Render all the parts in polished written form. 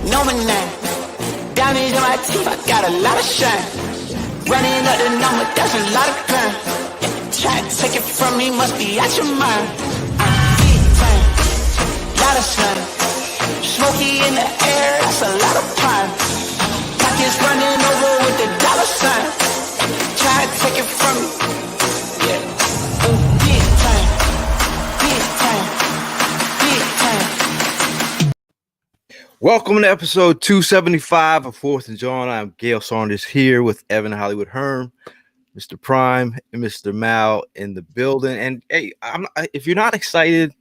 know my name. Diamonds in my teeth, I got a lot of shine. Running up the number, that's a lot of crime. Try to take it from me, must be out your mind. Big time, lot of sun. Smoky in the air, that's a lot of prime. Pockets running over with the dollar sign. Try to take it from me, yeah. Big time, big time, big time. Welcome to episode 275 of Fourth and Jawn. I'm Gail Saunders here with Evan Hollywood Herm, Mr. Prime, and Mr. Mal in the building. And hey, if you're not excited,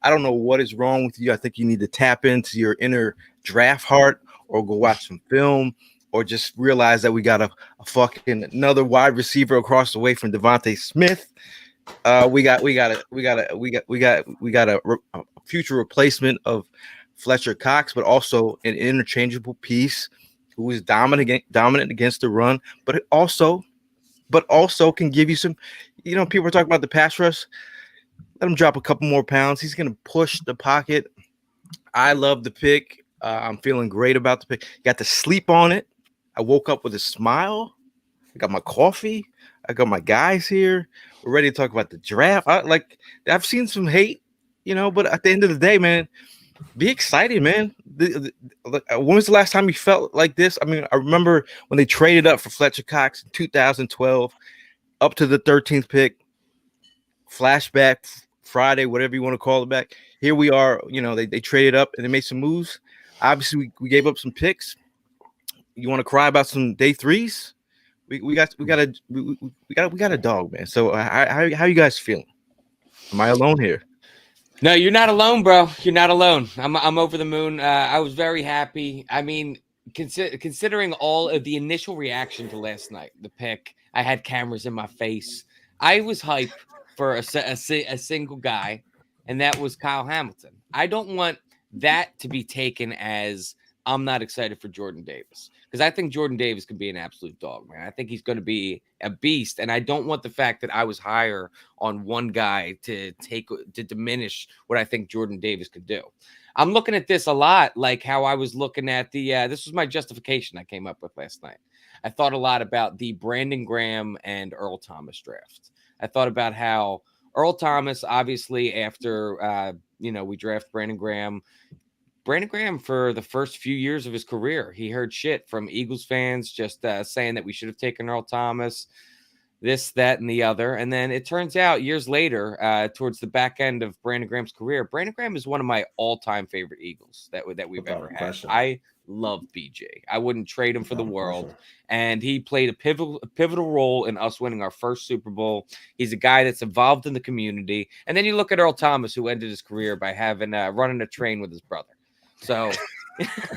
I don't know what is wrong with you. I think you need to tap into your inner draft heart, or go watch some film, or just realize that we got a fucking another wide receiver across the way from Devontae Smith. We got a future replacement of Fletcher Cox, but also an interchangeable piece who is dominant against the run, but also can give you some, people are talking about the pass rush. Let him drop a couple more pounds. He's going to push the pocket. I love the pick. I'm feeling great about the pick. Got to sleep on it. I woke up with a smile. I got my coffee. I got my guys here. We're ready to talk about the draft. I've seen some hate, but at the end of the day, man, be excited, man. When was the last time you felt like this? I mean, I remember when they traded up for Fletcher Cox in 2012, up to the 13th pick. Flashback Friday, whatever you want to call it back. Here we are. They traded up and they made some moves. Obviously, we gave up some picks. You want to cry about some day threes? We got a dog, man. So how you guys feeling? Am I alone here? No, you're not alone, bro. You're not alone. I'm over the moon. I was very happy. I mean, considering all of the initial reaction to last night, the pick, I had cameras in my face. I was hyped for a single guy, and that was Kyle Hamilton. I don't want that to be taken as I'm not excited for Jordan Davis, because I think Jordan Davis could be an absolute dog, man. I think he's going to be a beast, and I don't want the fact that I was higher on one guy to diminish what I think Jordan Davis could do. I'm looking at this a lot like how I was looking at this was my justification I came up with last night. I thought a lot about the Brandon Graham and Earl Thomas draft. I thought about how Earl Thomas, obviously, after we draft Brandon Graham for the first few years of his career, he heard shit from Eagles fans just saying that we should have taken Earl Thomas, this, that, and the other. And then it turns out years later, towards the back end of Brandon Graham's career, Brandon Graham is one of my all-time favorite Eagles that we've ever had. I love BJ. I wouldn't trade him for the world. And he played a pivotal role in us winning our first Super Bowl. He's a guy that's involved in the community. And then you look at Earl Thomas, who ended his career by having running a train with his brother. So,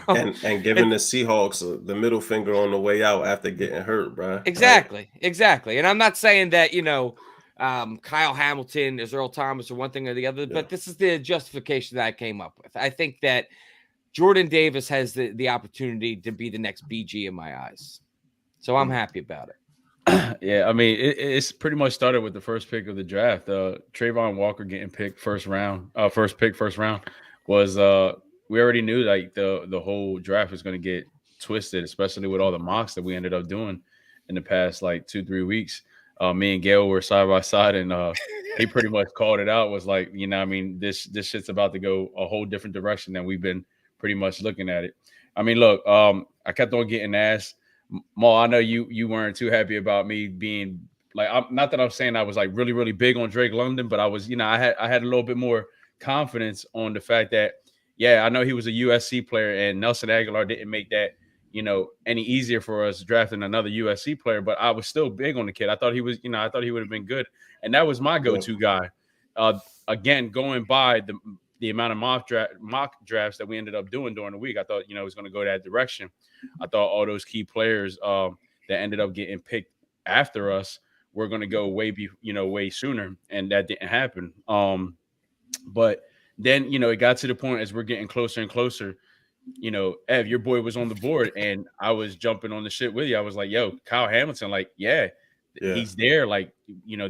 and giving the Seahawks the middle finger on the way out after getting hurt, bro. Exactly. And I'm not saying that Kyle Hamilton is Earl Thomas or one thing or the other, but this is the justification that I came up with. I think that Jordan Davis has the opportunity to be the next BG in my eyes, so I'm happy about it. Yeah, I mean, it's pretty much started with the first pick of the draft. Trayvon Walker getting picked first round was we already knew like the whole draft was going to get twisted, especially with all the mocks that we ended up doing in the past like 2-3 weeks. Me and Gail were side by side, and he pretty much called it out. Was like, this shit's about to go a whole different direction than we've been pretty much looking at it. I mean, look, I kept on getting asked. Mo, I know you weren't too happy about me being like, not that I'm saying I was like really, really big on Drake London, but I was, I had a little bit more confidence on the fact that, yeah, I know he was a USC player, and Nelson Aguilar didn't make that, any easier for us drafting another USC player, but I was still big on the kid. I thought he was, I thought he would have been good. And that was my go-to guy. Again, going by the amount of mock drafts that we ended up doing during the week, I thought, it was going to go that direction. I thought all those key players that ended up getting picked after us were going to go way sooner, and that didn't happen. But then, it got to the point as we're getting closer and closer, Ev, your boy was on the board, and I was jumping on the shit with you. I was like, yo, Kyle Hamilton, like, yeah. He's there. Like,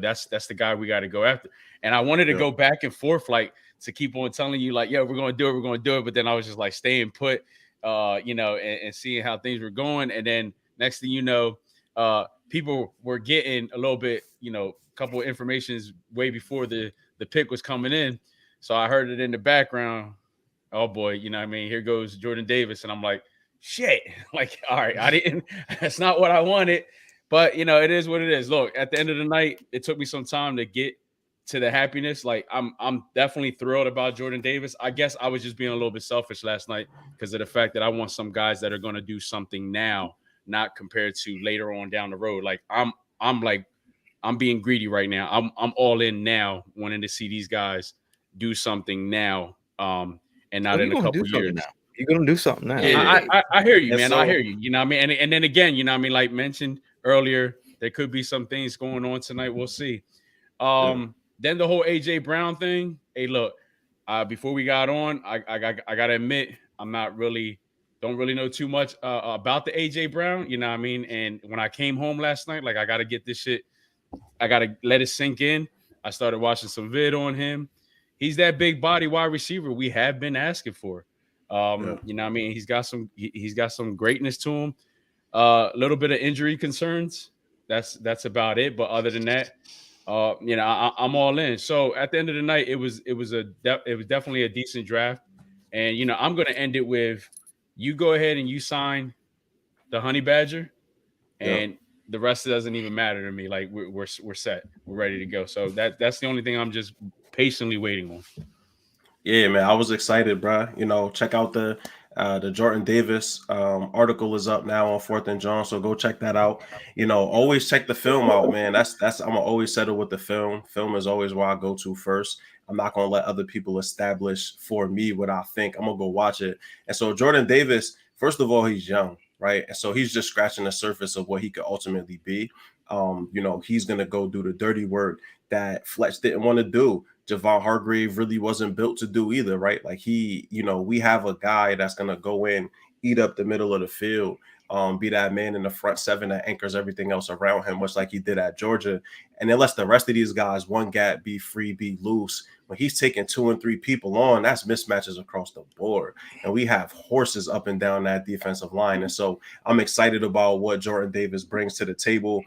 that's the guy we got to go after. And I wanted to go back and forth, like, to keep on telling you, like, yeah, we're going to do it. But then I was just like staying put, and seeing how things were going. And then next thing you know, people were getting a little bit, a couple of informations way before the pick was coming in. So I heard it in the background. Oh boy, here goes Jordan Davis. And I'm like, shit, like, all right, that's not what I wanted, but it is what it is. Look, at the end of the night, it took me some time to get to the happiness. Like I'm definitely thrilled about Jordan Davis. I guess I was just being a little bit selfish last night because of the fact that I want some guys that are going to do something now, not compared to later on down the road. Like I'm being greedy right now. I'm all in now, wanting to see these guys do something now, and not in a couple years. Now. You're gonna do something now. Yeah, I hear you, man. So, I hear you. You know what I mean? And then again, like mentioned earlier, there could be some things going on tonight. We'll see. Then the whole AJ Brown thing. Hey, look, before we got on, I gotta admit, don't really know too much about the AJ Brown. You know what I mean? And when I came home last night, like I gotta get this shit. I gotta let it sink in. I started watching some vid on him. He's that big body wide receiver we have been asking for. You know what I mean? He's got some greatness to him. A little bit of injury concerns. That's about it. But other than that, I'm all in. So at the end of the night, it was definitely a decent draft. And I'm gonna end it with you go ahead and you sign the Honey Badger, and the rest doesn't even matter to me. Like we're set. We're ready to go. So that's the only thing I'm just patiently waiting on. Yeah, man, I was excited, bro. Check out the Jordan Davis article is up now on 4th and Jawn, so go check that out. Always check the film out, man. That's I'm gonna always settle with the film. Film is always where I go to first. I'm not gonna let other people establish for me what I think. I'm gonna go watch it. And so Jordan Davis, first of all, he's young, right? And so he's just scratching the surface of what he could ultimately be. He's gonna go do the dirty work that Fletch didn't want to do. Javon Hargrave really wasn't built to do either, right? Like we have a guy that's going to go in, eat up the middle of the field, be that man in the front seven that anchors everything else around him, much like he did at Georgia. And then let the rest of these guys, one gap, be free, be loose. When he's taking 2 and 3 people on, that's mismatches across the board. And we have horses up and down that defensive line. And so I'm excited about what Jordan Davis brings to the table.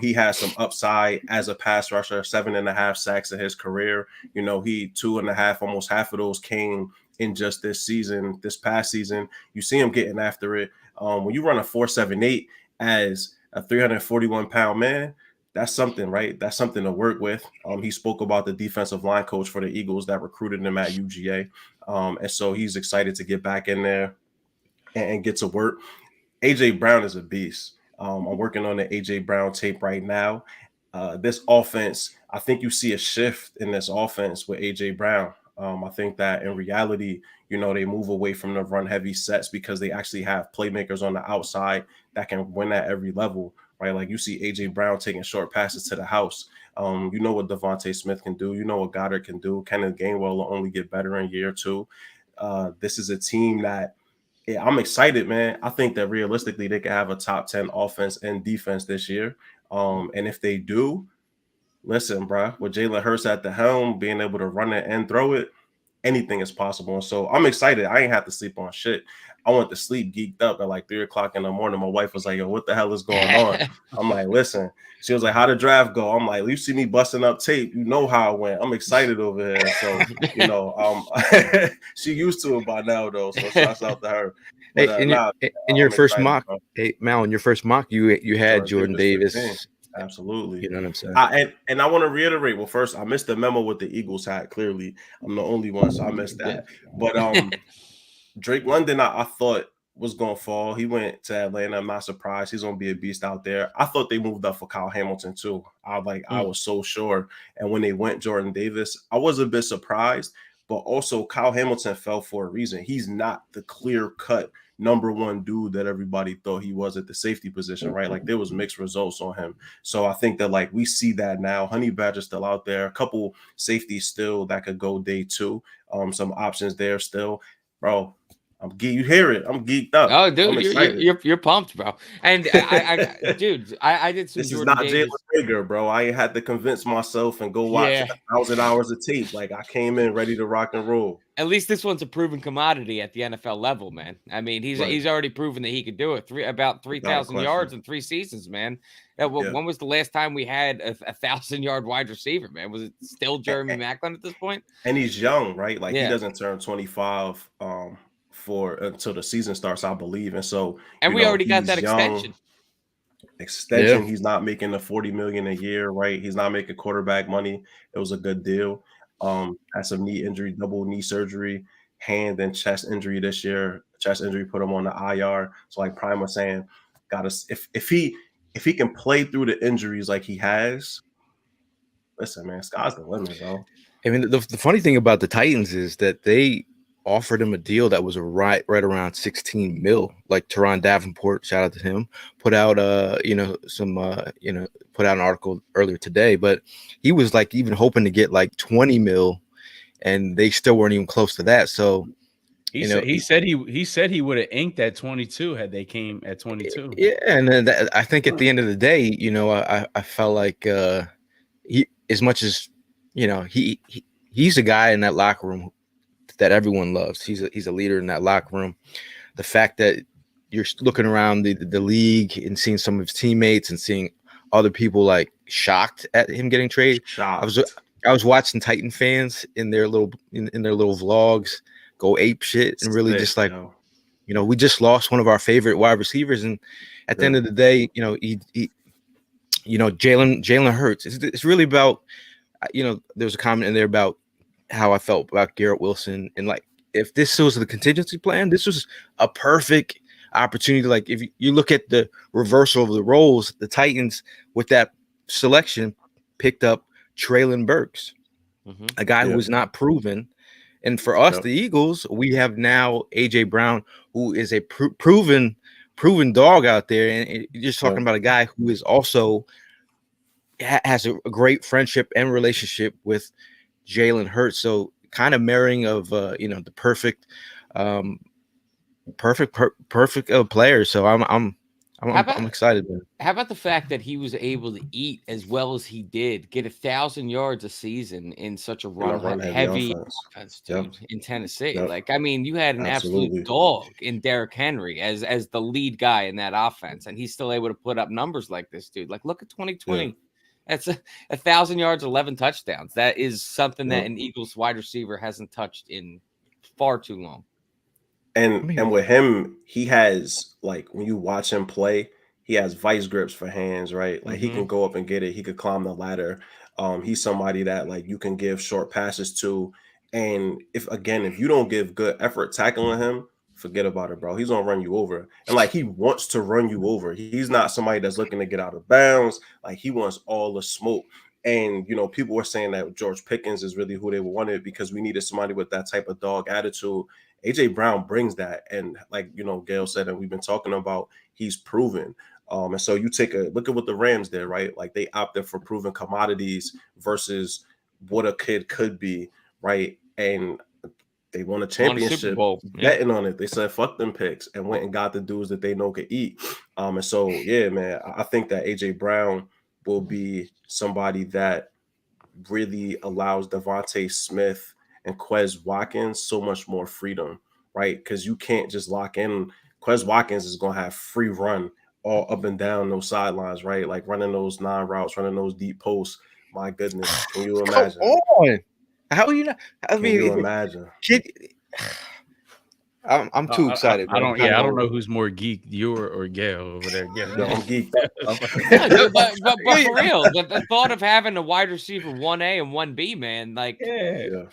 He has some upside as a pass rusher, 7.5 sacks in his career. He 2.5, almost half of those came in just this past season. You see him getting after it. When you run a 4.78 as a 341-pound man, that's something, right? That's something to work with. He spoke about the defensive line coach for the Eagles that recruited him at UGA. And so he's excited to get back in there and get to work. AJ Brown is a beast. I'm working on the AJ Brown tape right now. This offense, I think you see a shift in this offense with AJ Brown. I think that in reality, they move away from the run heavy sets because they actually have playmakers on the outside that can win at every level, right? Like you see AJ Brown taking short passes to the house. What Devontae Smith can do. What Goddard can do. Kenneth Gainwell will only get better in year 2. This is a team that I'm excited, man. I think that realistically they can have a top 10 offense and defense this year. And if they do, listen, bro, with Jalen Hurts at the helm, being able to run it and throw it, anything is possible. And so I'm excited. I ain't have to sleep on shit. I went to sleep geeked up at like 3 o'clock in the morning. My wife was like, yo, what the hell is going on? I'm like, listen. She was like, how'd the draft go? I'm like, you see me busting up tape. You know how it went. I'm excited over here. So, she used to it by now, though. So shouts out to her. But, in your first mock, Mal, in your first mock, you had Jordan Davis. 15. Absolutely. You know what I'm saying? And I want to reiterate, well, first, I missed the memo with the Eagles hat. Clearly, I'm the only one, so I missed that. But Drake London, I thought was going to fall. He went to Atlanta. I'm not surprised. He's going to be a beast out there. I thought they moved up for Kyle Hamilton, too. I was so sure. And when they went Jordan Davis, I was a bit surprised. But also, Kyle Hamilton fell for a reason. He's not the clear-cut number one dude that everybody thought he was at the safety position, right? Like there was mixed results on him. So I think that like we see that now. Honey Badger's still out there. A couple safeties still that could go day 2. Some options there still. Bro, You hear it? I'm geeked up. Oh, dude, I'm excited. you're pumped, bro. And dude, I did some This is Jordan not Jalen Davis. Rager, bro. I ain't had to convince myself and go watch Yeah. 1,000 hours of tape. Like I came in ready to rock and roll. At least this one's a proven commodity at the NFL level, man. I mean, he's already proven that he could do it. About 3,000 yards in 3 seasons, man. When was the last time we had a 1,000-yard wide receiver, man? Was it still Jeremy Maclin at this point? And he's young, right? Like he doesn't turn 25 for until the season starts, I believe. And so, and we already got that extension. Extension. He's not making the $40 million a year, right? He's not making quarterback money. It was a good deal. Had some knee injury, double knee surgery, hand and chest injury this year. Chest injury put him on the IR. So like Prime was saying, if he can play through the injuries like he has, listen, man, sky's the limit, bro. I mean, the funny thing about the Titans is that they offered him a deal that was right around 16 mil. Like Teron Davenport, shout out to him, put out put out an article earlier today, but he was like even hoping to get like 20 mil, and they still weren't even close to that. So he said he would have inked at 22 had they came at 22. Yeah, and then I think at the end of the day, I felt like he, as much as he's a guy in that locker room that everyone loves. He's a leader in that locker room. The fact that you're looking around the league and seeing some of his teammates and seeing other people like shocked at him getting traded. I was watching Titan fans in their little vlogs go ape shit and really just like, we just lost one of our favorite wide receivers, and at the end of the day, Jalen Hurts. It's really about, there's a comment in there about how I felt about Garrett Wilson, and like if this was the contingency plan, this was a perfect opportunity. Like if you look at the reversal of the roles, the Titans with that selection picked up Treylon Burks, a guy who was not proven. And for us, the Eagles, we have now AJ Brown, who is a proven dog out there. And you're just talking about a guy who is also has a great friendship and relationship with Jalen Hurts. So kind of marrying of the perfect player. So I'm excited, man. How about the fact that he was able to eat as well as he did, get 1,000 yards a season in such a run-heavy offense, dude, in Tennessee? Like, I mean, you had an absolute dog in Derrick Henry as the lead guy in that offense, and he's still able to put up numbers like this, dude. Like, look at 2020. Yeah. That's 1,000 yards, 11 touchdowns. That is something that an Eagles wide receiver hasn't touched in far too long. And with him, he has, like, when you watch him play, he has vice grips for hands, right? Like he can go up and get it. He could climb the ladder. He's somebody that like you can give short passes to. And if you don't give good effort tackling him, forget about it, bro. He's gonna run you over. And like he wants to run you over. He's not somebody that's looking to get out of bounds. Like he wants all the smoke. And people were saying that George Pickens is really who they wanted because we needed somebody with that type of dog attitude. AJ Brown brings that, and like Gail said, and we've been talking about, he's proven. And so you take a look at what the Rams did, right? Like they opted for proven commodities versus what a kid could be, right? And they won a championship betting on it. They said fuck them picks and went and got the dudes that they know could eat. And so man, I think that AJ Brown will be somebody that really allows Devontae Smith and Quez Watkins so much more freedom, right? Because you can't just lock in. Quez Watkins is going to have free run all up and down those sidelines, right? Like running those 9 routes, running those deep posts. My goodness, can you imagine? Come on. How are you not? Can you imagine? I'm too excited. I don't know who's more geek, you or Gail over there. Yeah, I'm geeked. but for real, the thought of having a wide receiver 1A and 1B, man, like, dude,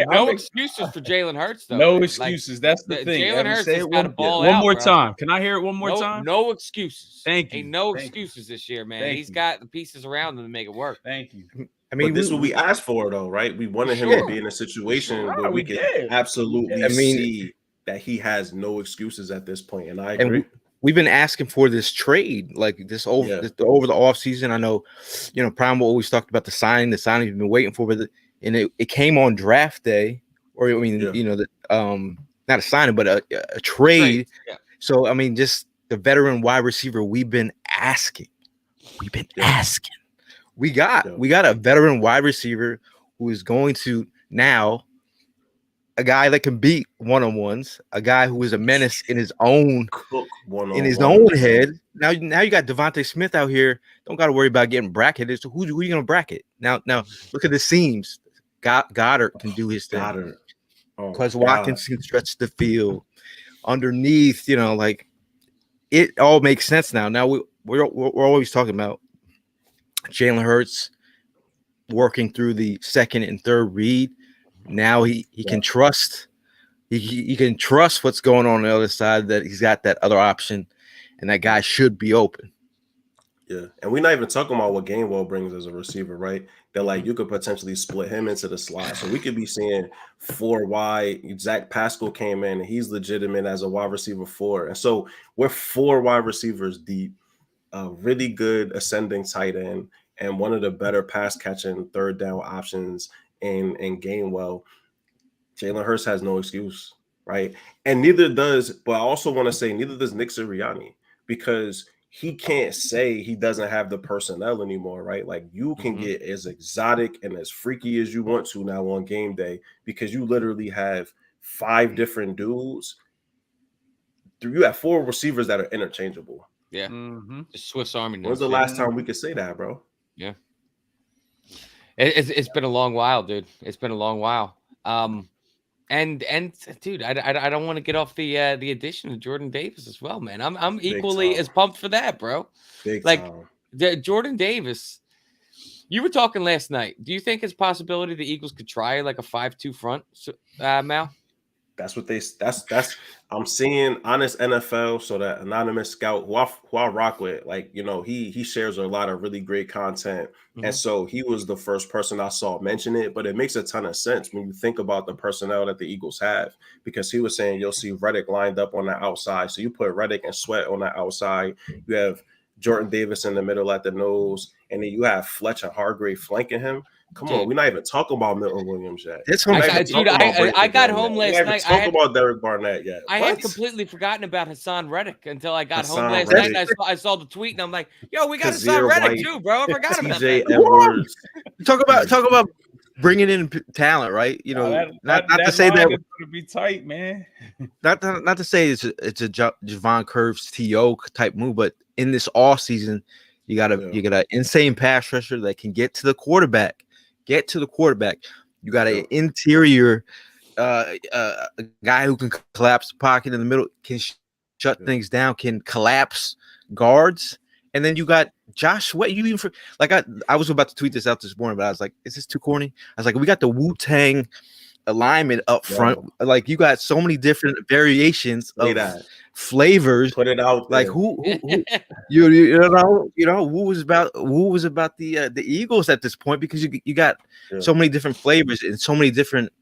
no excuses for Jalen Hurts, though. No excuses. That's the thing. Jalen Hurts has got a ball one out, more bro. Time. Can I hear it one more time? No excuses. Thank you. Ain't no excuses this year, man. He's got the pieces around him to make it work. Thank you. I mean, this is what we asked for, though, right? We wanted him to be in a situation where we could absolutely see that he has no excuses at this point, and I agree. And we've been asking for this trade, like this over the offseason. I know, Prime always talked about the signing we've been waiting for, and it came on draft day, or I mean, not a signing, but a trade. Yeah. So I mean, just the veteran wide receiver we've been asking. We got a veteran wide receiver who is going to now a guy that can beat one-on-ones, a guy who is a menace in his own head. Now you got Devontae Smith out here. Don't got to worry about getting bracketed. So who you gonna bracket? Now look at the seams. Goddard can do his thing. Because Watkins can stretch the field underneath. You know, like it all makes sense now. Now we're always talking about Jalen Hurts working through the second and third read. Now he can trust. He can trust what's going on the other side, that he's got that other option, and that guy should be open. Yeah, and we're not even talking about what Gainwell brings as a receiver, right? That like you could potentially split him into the slot, so we could be seeing 4 wide. Zach Pascal came in, and he's legitimate as a wide receiver 4, and so we're 4 wide receivers deep, a really good ascending tight end, and one of the better pass catching third down options in Gainwell. Jalen Hurts has no excuse, right? And neither does, but I also want to say neither does Nick Sirianni, because he can't say he doesn't have the personnel anymore, right? Like you can get as exotic and as freaky as you want to now on game day, because you literally have 5 different dudes. You have 4 receivers that are interchangeable. Yeah. Swiss Army. When's the last time we could say that, bro? Yeah. It's been a long while, dude. It's been a long while. And dude, I don't want to get off the addition of Jordan Davis as well, man. I'm equally as pumped for that, bro. Jordan Davis. You were talking last night. Do you think it's a possibility the Eagles could try like a 5-2 front, Mal? That's what that's I'm seeing Honest NFL, so that anonymous scout who I rock with, like, you know, he shares a lot of really great content. And so he was the first person I saw mention it, but it makes a ton of sense when you think about the personnel that the Eagles have, because he was saying you'll see Reddick lined up on the outside. So you put Reddick and Sweat on the outside, you have Jordan Davis in the middle at the nose, and then you have Fletcher and Hargrave flanking him. Come on, we're not even talking about Milton Williams yet. I got home last night. Talk about Derek Barnett yet. I had completely forgotten about Hassan Reddick until I got home last night. And I saw the tweet, and I'm like, "Yo, we got Hassan Reddick too, bro." I forgot about that. Edwards. Talk about bringing in talent, right? You know, not to say that it's gonna be tight, man. Not to say it's a Javon Curves TO type move, but in this off season, you got an insane pass rusher that can get to the quarterback. You got an interior guy who can collapse the pocket in the middle, can shut things down, can collapse guards, and then you got Josh Sweat. You even I was about to tweet this out this morning, but I was like, "Is this too corny?" I was like, "We got the Wu-Tang alignment up front. Like you got so many different variations of flavors. Put it out there. Like who you know who was about the Eagles at this point, because you got so many different flavors and so many different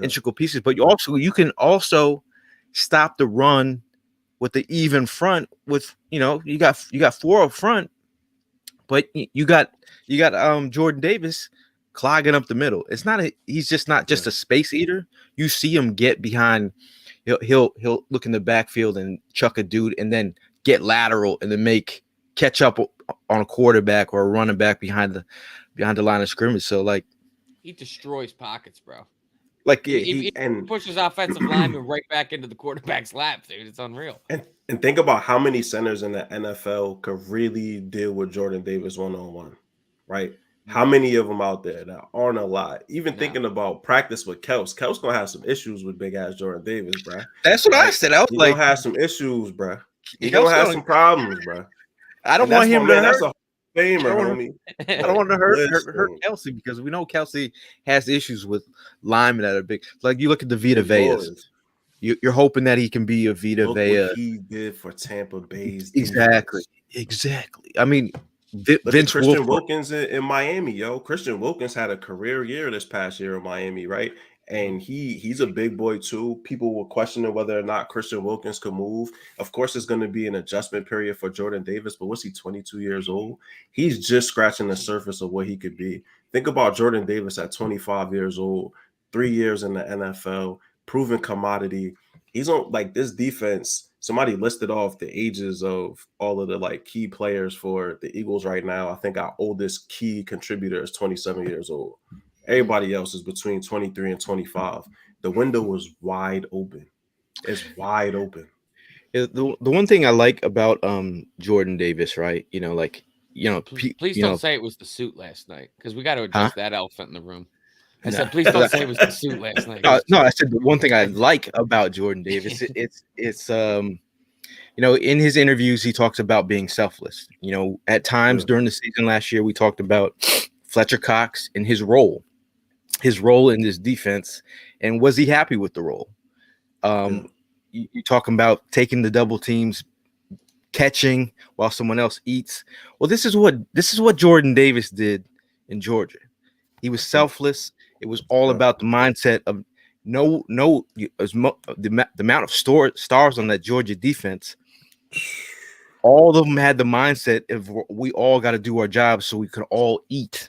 integral pieces. But you can also stop the run with the even front with, you know, you got 4 up front, but you got Jordan Davis clogging up the middle. He's just not a space eater. You see him get behind. He'll look in the backfield and chuck a dude, and then get lateral, and then catch up on a quarterback or a running back behind the line of scrimmage. So like he destroys pockets, bro. Like he pushes offensive linemen right back into the quarterback's lap, dude. It's unreal. And think about how many centers in the NFL could really deal with Jordan Davis one-on-one, right? How many of them out there? That aren't a lot. Even thinking about practice with Kels gonna have some issues with big ass Jordan Davis, bro. That's what I said. I was gonna have some issues, bro. He's gonna have some problems, bro. I don't want him to hurt. That's a famer, homie. I don't want to hurt Kelsey, because we know Kelsey has issues with linemen that are big. Like you look at the Vita Veas. You're hoping that he can be a Vita Vea. What he did for Tampa Bay's exactly. I mean, Vince Christian Wilkins in Miami, yo. Christian Wilkins had a career year this past year in Miami, right? And he's a big boy too. People were questioning whether or not Christian Wilkins could move. Of course, it's going to be an adjustment period for Jordan Davis, but what's he, 22 years old? He's just scratching the surface of what he could be. Think about Jordan Davis at 25 years old, 3 years in the NFL, proven commodity. he's on like this defense. Somebody listed off the ages of all of the like key players for the Eagles right now. I think our oldest key contributor is 27 years old. Everybody else is between 23 and 25. The window was wide open. It's wide open. The one thing I like about Jordan Davis, right? Please don't say it was the suit last night, because we got to address that elephant in the room. I No. said, please don't say it was the suit last night. No, I said the one thing I like about Jordan Davis, it's in his interviews he talks about being selfless. At times during the season last year we talked about Fletcher Cox and his role in this defense, and was he happy with the role? You're talking about taking the double teams, catching while someone else eats. Well, this is what Jordan Davis did in Georgia. He was selfless. It was all about the mindset of the amount of stars on that Georgia defense. All of them had the mindset of we all got to do our jobs so we could all eat.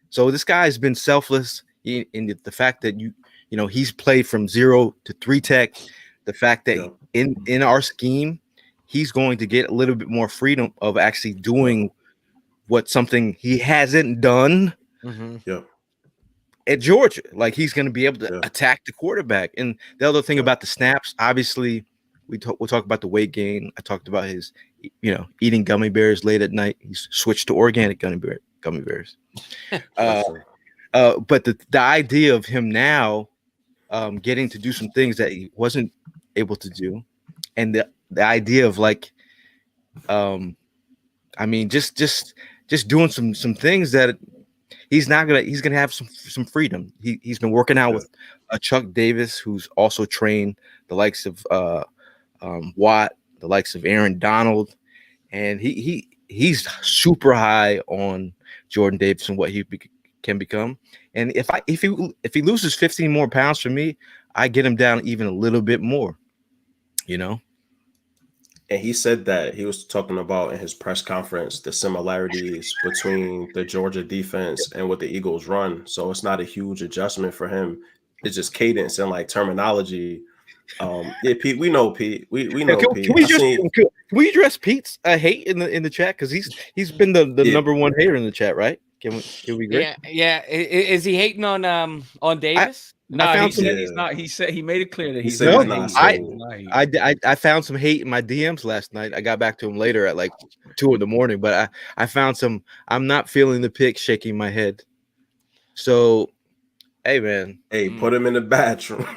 So this guy has been selfless in the fact that he's played from 0 to 3 tech. The fact that in our scheme, he's going to get a little bit more freedom of actually doing something he hasn't done. At Georgia, like he's going to be able to attack the quarterback. And the other thing about the snaps, obviously, we'll talk about the weight gain. I talked about his, eating gummy bears late at night. He's switched to organic gummy bears. But the idea of him now getting to do some things that he wasn't able to do, and the idea of just doing some things that he's gonna have some freedom. He's been working out with Chuck Davis, who's also trained the likes of Watt, the likes of Aaron Donald, and he's super high on Jordan Davis and what he can become. And if he loses 15 more pounds for me, I get him down even a little bit more. And he said that he was talking about in his press conference the similarities between the Georgia defense and what the Eagles run. So it's not a huge adjustment for him. It's just cadence and like terminology. Pete, we know Pete. We know Pete. Can we address Pete's hate in the chat? Because he's been the number one hater in the chat, right? Can we agree? Yeah. Is he hating on Davis? He said he's not. He said he made it clear that he's not. I found some hate in my DMs last night. I got back to him later at like 2 a.m, but I found some. I'm not feeling the pick, shaking my head. So, hey man, put him in the bathroom.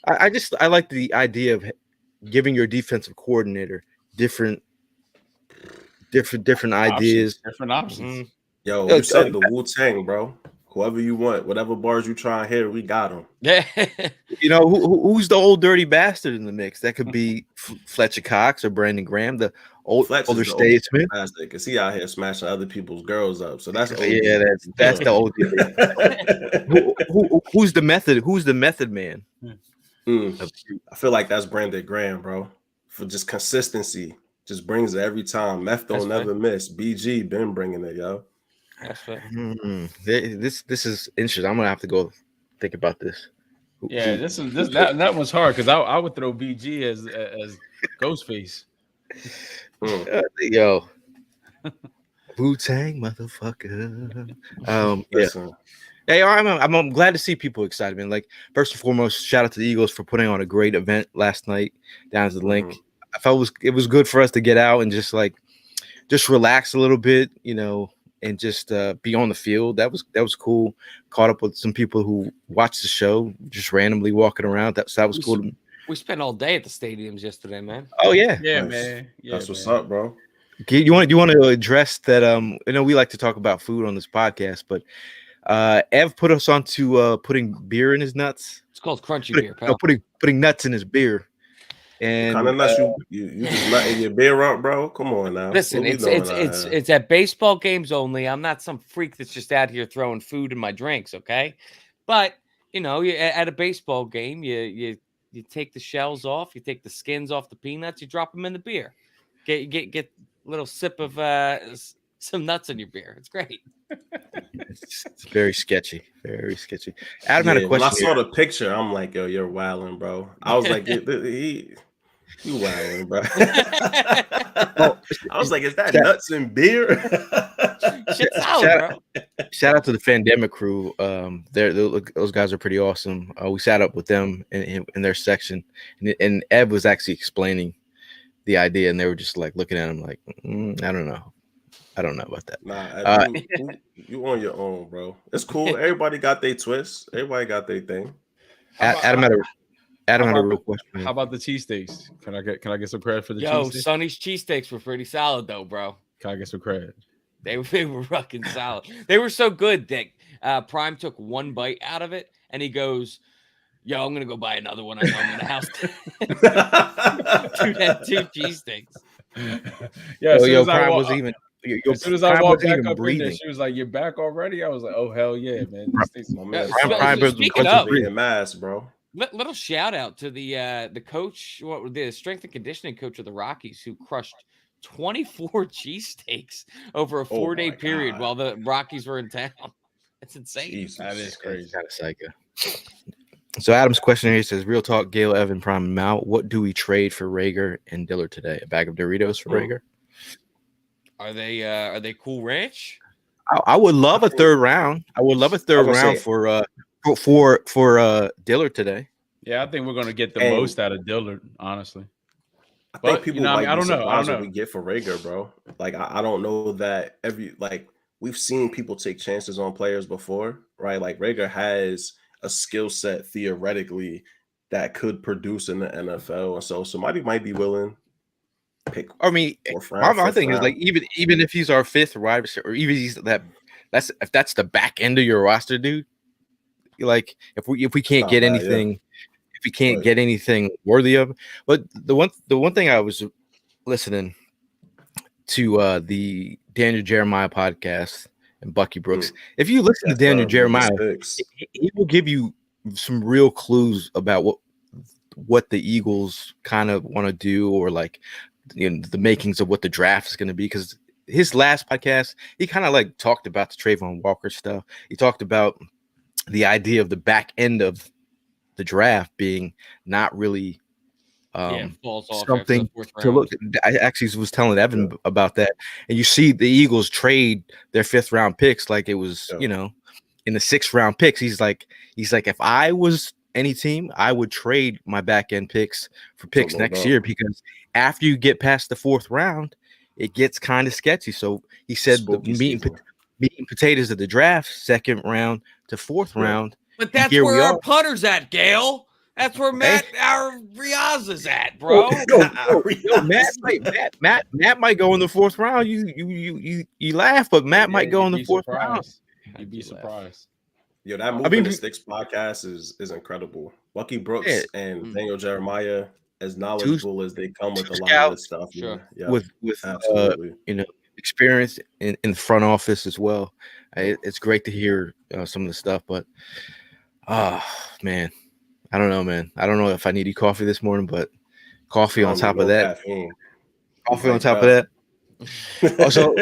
I like the idea of giving your defensive coordinator different ideas, different options. Yo, you said the Wu-Tang, bro. Whoever you want, whatever bars you try and hear, we got them. Yeah. Who's the old dirty bastard in the mix? That could be Fletcher Cox or Brandon Graham, the older statesman. Because he out here smashing other people's girls up. So that's that's the old. Who's the method? Who's the method man? I feel like that's Brandon Graham, bro. For just consistency, just brings it every time. Meth don't never miss. BG been bringing it, yo. That's right. This is interesting. I'm gonna have to go think about this. Yeah, that one's hard because I would throw BG as Ghostface. Yo, Wu-Tang motherfucker. Yeah. Hey, I'm glad to see people excited, man. Like, first and foremost, shout out to the Eagles for putting on a great event last night down at the link. I felt it was good for us to get out and just relax a little bit, and just be on the field. That was cool. Caught up with some people who watched the show, just randomly walking around. That was cool. We spent all day at the stadiums yesterday, man. Oh yeah, man. Yeah, that's what's up, bro. You want to address that? I know we like to talk about food on this podcast, but Ev put us on to putting beer in his nuts. It's called crunchy beer, pal. No, putting nuts in his beer. And kind of nuts you just nutting your beer up, bro. Come on now. Listen, it's at baseball games only. I'm not some freak that's just out here throwing food in my drinks, okay? But at a baseball game, you take the shells off, you take the skins off the peanuts, you drop them in the beer. Get a little sip of some nuts in your beer. It's great. It's very sketchy. Very sketchy. Adam had a When I question. saw the picture, I'm like, yo, you're wilding, bro. I was like, you wilding, bro. I was like, is that nuts and beer? Shit's solid, bro. Shout out to the Fandemic crew. Those guys are pretty awesome. We sat up with them in their section, and Ed was actually explaining the idea, and they were just like looking at him like, I don't know about that. Nah, you on your own, bro. It's cool. Everybody got their twists. Everybody got their thing. Adam had a real question. How about the cheesesteaks? Can I get some credit for the Yo, cheesesteaks? Sonny's cheesesteaks were pretty solid though, bro. Can I get some credit? They were fucking solid. They were so good that Prime took one bite out of it and he goes, yo, I'm gonna go buy another one. I know I'm in the house. Dude had 2 cheesesteaks. Yeah, Prime was even. As soon as I walked back up in there, she was like, "You're back already?" I was like, "Oh hell yeah, man!" Speaking of mass, bro. Little shout out to the coach, the strength and conditioning coach of the Rockies, who crushed 24 cheesesteaks over a 4-day period while the Rockies were in town. That's insane. Jesus. That is crazy. Kind of psycho. So Adam's question here says, "Real talk, Gale, Evan, Prime, and Mount. What do we trade for Rager and Dillard today? A bag of Doritos for Rager? Are they Cool Ranch? I would love a third round. I would love a third round for Dillard today. Yeah, I think we're gonna get the most out of Dillard, honestly. I think people might I don't know what we get for Rager, bro. Like I don't know that we've seen people take chances on players before, right? Like Rager has a skill set theoretically that could produce in the NFL, and so somebody might be willing. My thing is like even if he's our 5th wide receiver, or even he's if that's the back end of your roster, dude. Like if we can't get anything, if we can't get anything worthy of. But the one thing I was listening to the Daniel Jeremiah podcast and Bucky Brooks. If you listen to Daniel Jeremiah, he will give you some real clues about what the Eagles kind of want to do, or like, you know, the makings of what the draft is going to be. Because his last podcast, he kind of like talked about the Trayvon Walker stuff. He talked about the idea of the back end of the draft being not really something to look. I actually was telling Evan about that, and you see the Eagles trade their 5th round picks like it was, you know, in the 6th round picks. He's like, if I was any team, I would trade my back end picks for picks next year, because after you get past the 4th round, it gets kind of sketchy. So he said the meat and potatoes of the draft, 2nd round to 4th round. But that's where our putter's at, Gale. That's where our Riaz is at, bro. Matt might go in the 4th round. You laugh, but Matt might go in the 4th round. You'd be surprised. Yo, that Moving the Sticks podcast is incredible. Bucky Brooks and Daniel Jeremiah, as knowledgeable as they come with a lot of this stuff. Sure. Yeah, with you know, experience in the front office as well. It's great to hear some of the stuff, but man, I don't know, man. I don't know if I needed coffee this morning, but coffee on top of that. Caffeine. Coffee on top of that. Also,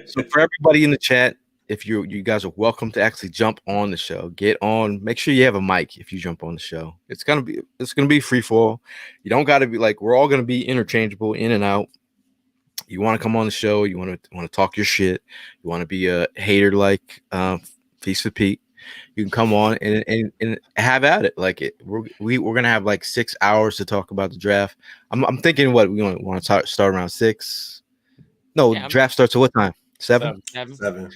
so for everybody in the chat, if you guys are welcome to actually jump on the show. Get on. Make sure you have a mic if you jump on the show. It's gonna be free fall. You don't got to be like, we're all gonna be interchangeable, in and out. You want to come on the show. You want to talk your shit. You want to be a hater like Feast of Pete. You can come on and have at it. Like we're gonna have like 6 hours to talk about the draft. I'm thinking what we want to start around 6. No, draft starts at what time? 7. 7.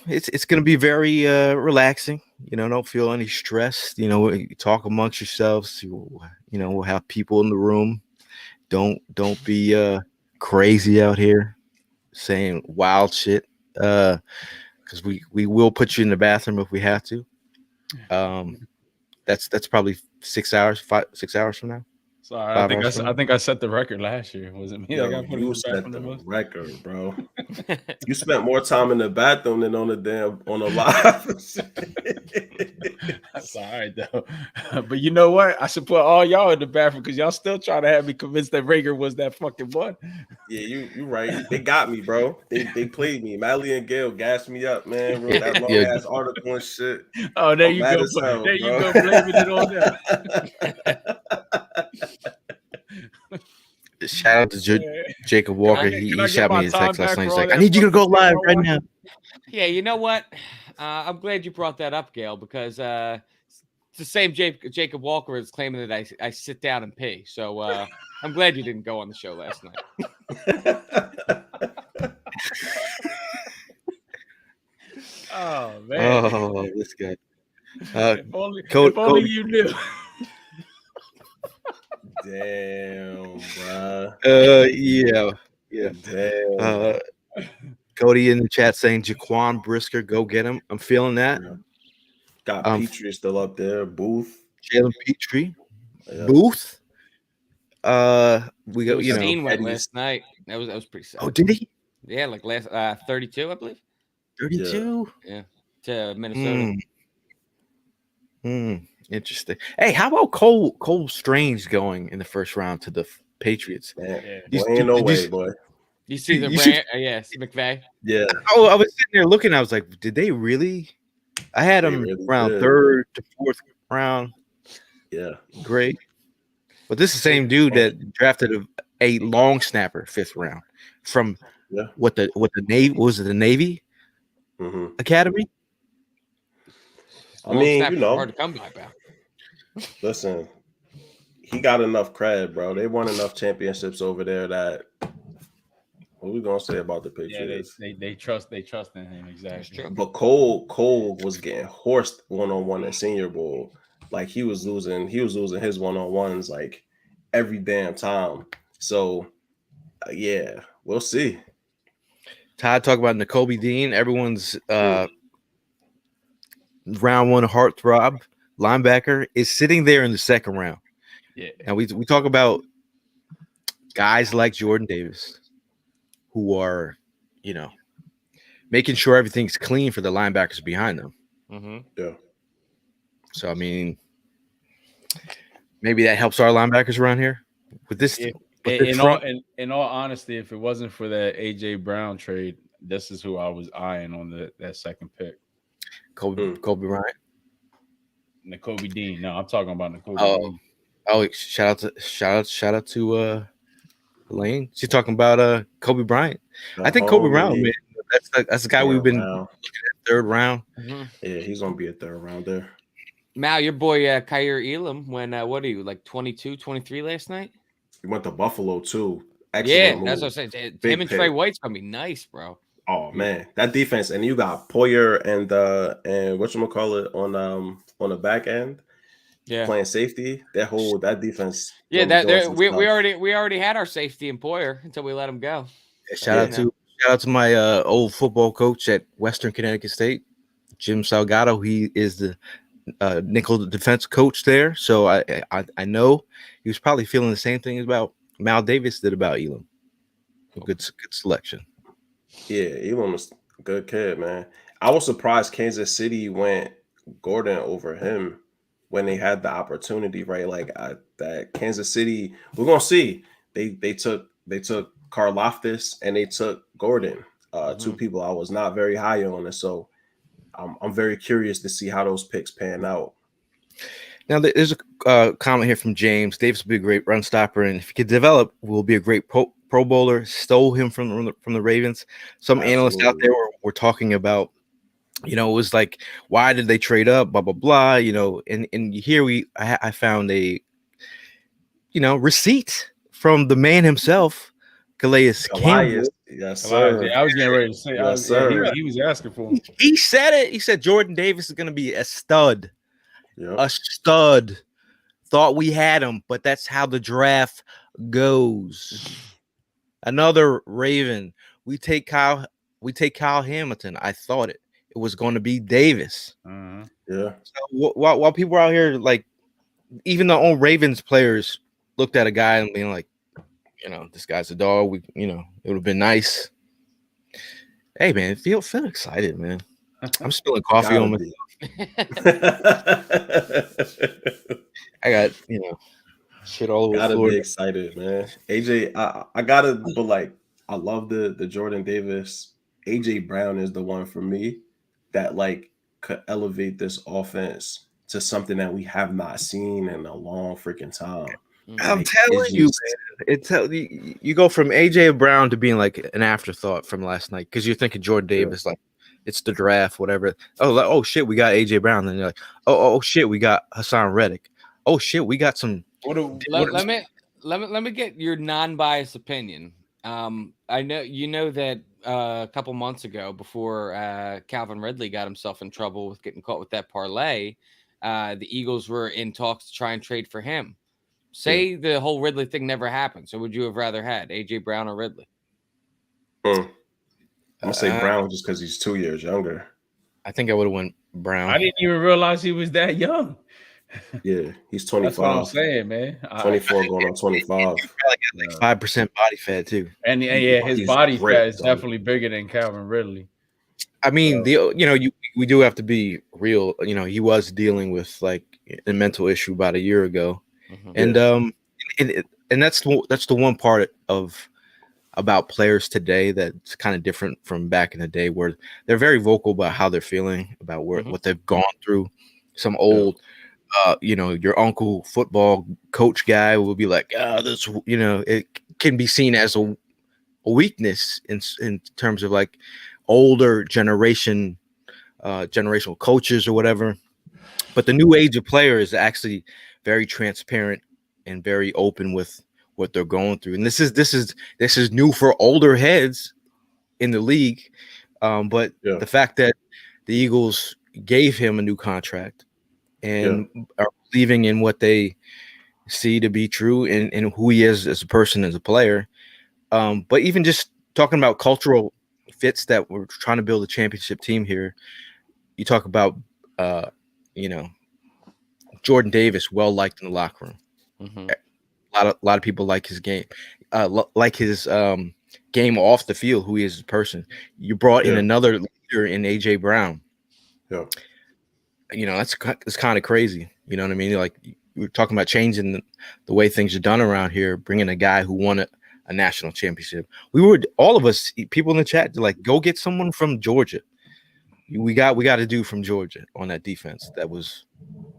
It's going to be very relaxing. You know, don't feel any stress. You know, you talk amongst yourselves. We'll have people in the room. Don't be crazy out here saying wild shit. Because we will put you in the bathroom if we have to. That's probably 6 hours from now. Sorry, I think I set the record last year. Was it me? You set the record, bro. You spent more time in the bathroom than on the live. all right though. But you know what? I should put all y'all in the bathroom because y'all still trying to have me convinced that Rager was that fucking one. Yeah, you right. They got me, bro. They played me. Mally and Gail gassed me up, man. Wrote that long ass article and shit. Oh, there I'm you mad go. as hell, There you bro. go, blaming it on them. Shout out to Jacob Walker. Can I He get shot my me a time text last back night. for He's all like, I that need you to go fucking shit live I right watched? now. Yeah, you know what? I'm glad you brought that up, Gail, because it's the same Jacob Walker is claiming that I sit down and pee. So I'm glad you didn't go on the show last night. Oh man! Oh, this guy. If only you knew. Damn, bro. Yeah. Damn. Cody in the chat saying Jaquan Brisker, go get him. I'm feeling that. Yeah. Got Petrie still up there. Booth. Jalen Petrie. Yeah. Booth. We got Steen went Eddie's. last night. That was pretty sad. Oh, did he? Yeah, like last 32, I believe. 32. Yeah, to Minnesota. Interesting. Hey, how about Cole Strange going in the first round to the Patriots? Man, ain't no way, boy. You see the yes, McVay. Yeah. Oh, I was sitting there looking. I was like, did they really? I had him really around did. third to fourth round. Yeah. Great. But this is the same dude that drafted a long snapper fifth round from what the Navy was it the Navy Academy? I mean, hard to come by, pal. Listen, he got enough cred, bro. They won enough championships over there that what we gonna say about the Patriots? Yeah, they trust in him, exactly. But Cole was getting horsed one-on-one at Senior Bowl. Like he was losing his one-on-ones like every damn time. So yeah, we'll see. Todd talk about Nakobe Dean. Everyone's round one heartthrob linebacker is sitting there in the second round. Yeah. And we talk about guys like Jordan Davis who are, making sure everything's clean for the linebackers behind them. Yeah. So I mean, maybe that helps our linebackers around here with this. In all honesty, if it wasn't for that AJ Brown trade, this is who I was eyeing on that second pick. Kobe Bryant. Nakobe Dean. No, I'm talking about Nakobe Dean. Oh, shout out to Lane. She's talking about Kobe Bryant. I think Kobe Bryant, man, that's the guy we've been looking at third round. Yeah, he's gonna be a third rounder. Mal, your boy Kyer Elam went what are you like 22, 23 last night? He went to Buffalo too. Excellent move. That's what I'm saying. Big Him and pick. Trey White's gonna be nice, bro. Oh man, that defense, and you got Poyer and whatchamacallit on the back end. Yeah, playing safety. That defense. Yeah, we already had our safety in Poyer until we let him go. Yeah, shout out to my old football coach at Western Connecticut State, Jim Salgado. He is the nickel defense coach there. So I know he was probably feeling the same thing about Mal Davis did about Elam. Good selection. Yeah, Elam was a good kid, man. I was surprised Kansas City went Gordon over him when they had the opportunity, right? Like that Kansas City, we're gonna see. They took Karlaftis and they took Gordon, two people I was not very high on, and so I'm very curious to see how those picks pan out. Now there's a comment here from James. Davis will be a great run stopper, and if he could develop, will be a great Pro Bowler. Stole him from the Ravens. Some analysts out there were talking about. It was like, why did they trade up? Blah blah blah. And here I found a, receipt from the man himself, Calais Campbell. Yes, sir. I was getting ready to say, yes, sir. He was asking for him. He said it. He said Jordan Davis is going to be a stud. Yep. A stud. Thought we had him, but that's how the draft goes. Another Raven. We take Kyle Hamilton. I thought it was going to be Davis. Yeah. So while people are out here, like, even the old Ravens players looked at a guy and being like, this guy's a dog. It would have been nice. Hey man, feel excited, man. I'm spilling coffee on myself. I got shit all over the Gotta floor. be excited, man. AJ, I gotta, but like, I love the Jordan Davis. AJ Brown is the one for me that like could elevate this offense to something that we have not seen in a long freaking time. I'm Like, it's telling you, just man. You go from AJ Brown to being like an afterthought from last night because you're thinking Jordan Davis, like it's the draft, whatever. Oh shit, we got AJ Brown. Then you're like, oh shit, we got Hassan Reddick. Oh shit, we got some. Let me get your non-biased opinion. I know that a couple months ago, before Calvin Ridley got himself in trouble with getting caught with that parlay, the Eagles were in talks to try and trade for him. Say the whole Ridley thing never happened. So would you have rather had AJ Brown or Ridley? I'm gonna say Brown just because he's 2 years younger. I think I would have went Brown. I didn't even realize he was that young. Yeah, he's 25. That's what I'm saying, man. 24 going on 25. He probably got like 5% body fat too. And his He's body great, fat is though. definitely bigger than Calvin Ridley. I mean, we do have to be real. He was dealing with like a mental issue about a year ago, and that's the one part about players today that's kind of different from back in the day, where they're very vocal about how they're feeling about what they've gone through. Some old, your uncle football coach guy will be like, this, it can be seen as a weakness in terms of like older generational coaches or whatever. But the new age of player is actually very transparent and very open with what they're going through. And this is new for older heads in the league. But the fact that the Eagles gave him a new contract and are believing in what they see to be true and who he is as a person, as a player. But even just talking about cultural fits that we're trying to build a championship team here. You talk about, Jordan Davis, well liked in the locker room. A lot of people like his game, like his game off the field, who he is as a person. You brought in another leader in AJ Brown. Yeah, that's kind of crazy. You know what I mean? Like, we're talking about changing the way things are done around here, bringing a guy who won a national championship. All of us, people in the chat, like, go get someone from Georgia. We got a dude from Georgia on that defense that was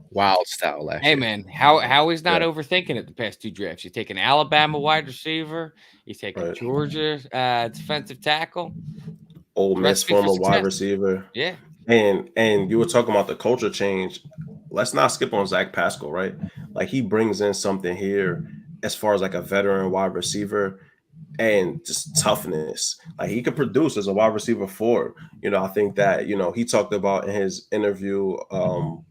wild style last year. Hey man, how he's not overthinking it the past 2 drafts. You're taking Alabama wide receiver, you're taking Georgia defensive tackle, Ole Miss former wide receiver. Yeah. And you were talking about the culture change. Let's not skip on Zach Pascal, right? Like, he brings in something here as far as like a veteran wide receiver and just toughness. Like, he could produce as a wide receiver 4. I think that, he talked about in his interview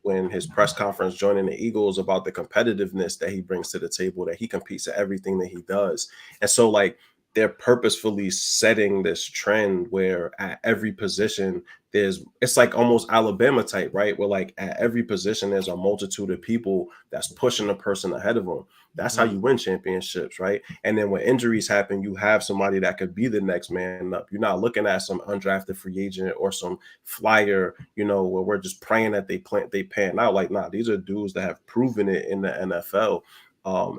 when his press conference joining the Eagles about the competitiveness that he brings to the table, that he competes at everything that he does. And so, like, they're purposefully setting this trend where at every position it's like almost Alabama type, right? Where like at every position there's a multitude of people that's pushing the person ahead of them. That's how you win championships, right? And then when injuries happen, you have somebody that could be the next man up. You're not looking at some undrafted free agent or some flyer, where we're just praying that they pan out. Like, nah, these are dudes that have proven it in the NFL.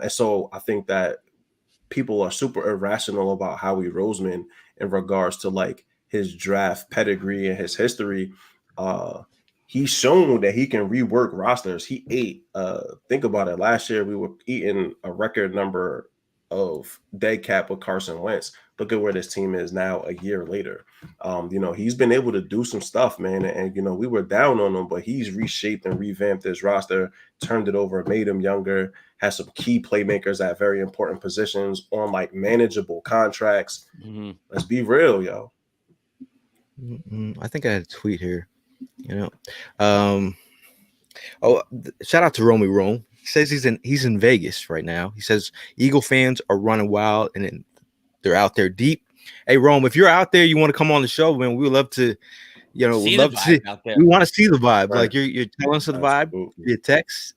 And so I think that people are super irrational about Howie Roseman in regards to like his draft pedigree and his history. He's shown that he can rework rosters. He ate, think about it. Last year, we were eating a record number of dead cap with Carson Wentz. Look at where this team is now a year later. He's been able to do some stuff, man. And, we were down on him, but he's reshaped and revamped his roster, turned it over, made him younger, has some key playmakers at very important positions on like manageable contracts. Let's be real, yo. I think I had a tweet here. Shout out to Romy Rome. He says he's in Vegas right now. He says Eagle fans are running wild and they're out there deep. Hey Rome, if you're out there, you want to come on the show, man, we would love to, we want to see the vibe. Right. Like you're telling us the vibe via text.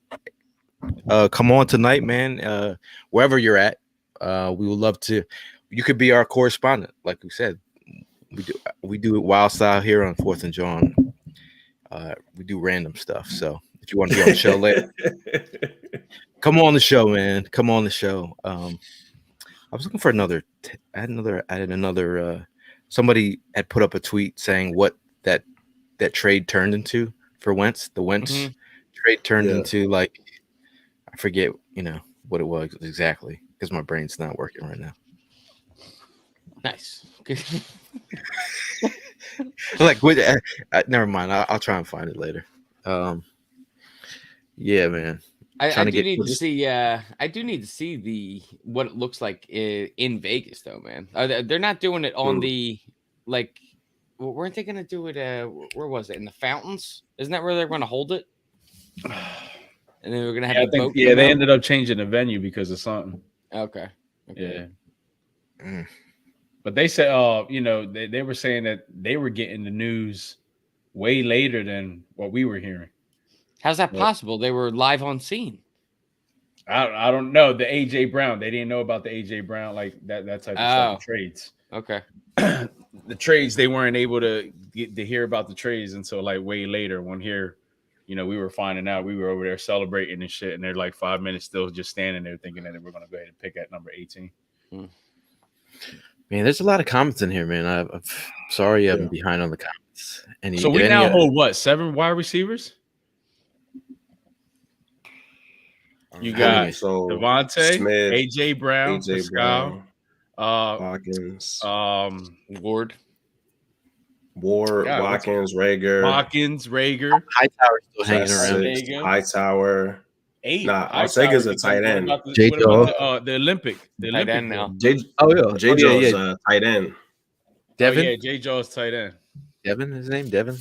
Come on tonight, man. Wherever you're at, we would love to. You could be our correspondent, like we said. We do it wild style here on 4th and Jawn. We do random stuff. So if you want to be on the show later, come on the show, man. Come on the show. I was looking for another. I had another. Somebody had put up a tweet saying what that trade turned into for Wentz. The Wentz trade turned into, like, I forget, what it was exactly because my brain's not working right now. Nice. Like, never mind. I'll try and find it later. Yeah, man. I do need to see what it looks like in Vegas, though, man. They're not doing it on the, like, weren't they going to do it? Where was it? In the fountains? Isn't that where they're going to hold it? And then we're going to have the boat. Yeah, they ended up changing the venue because of something. Okay. Yeah. But they said, they were saying that they were getting the news way later than what we were hearing. How's that possible? They were live on scene. I don't know. The AJ Brown, they didn't know about the AJ Brown, like that type of stuff. Trades. Okay. The trades, they weren't able to get to hear about the trades until like way later. When here, we were finding out. We were over there celebrating and shit, and they're like 5 minutes still just standing there thinking that we're going to go ahead and pick at number 18. Man, there's a lot of comments in here, man. I'm sorry I'm behind on the comments. So we now hold what, 7 wide receivers? You got Devontae, Smith, AJ Brown, Watkins, Ward, Watkins, Rager. Hightower still hanging around. Hightower. 8. Sega's a tight end. The Olympic tight end now. J-Jo's tight end. Devin? J-Jo's tight end. Devin, his name? Devin?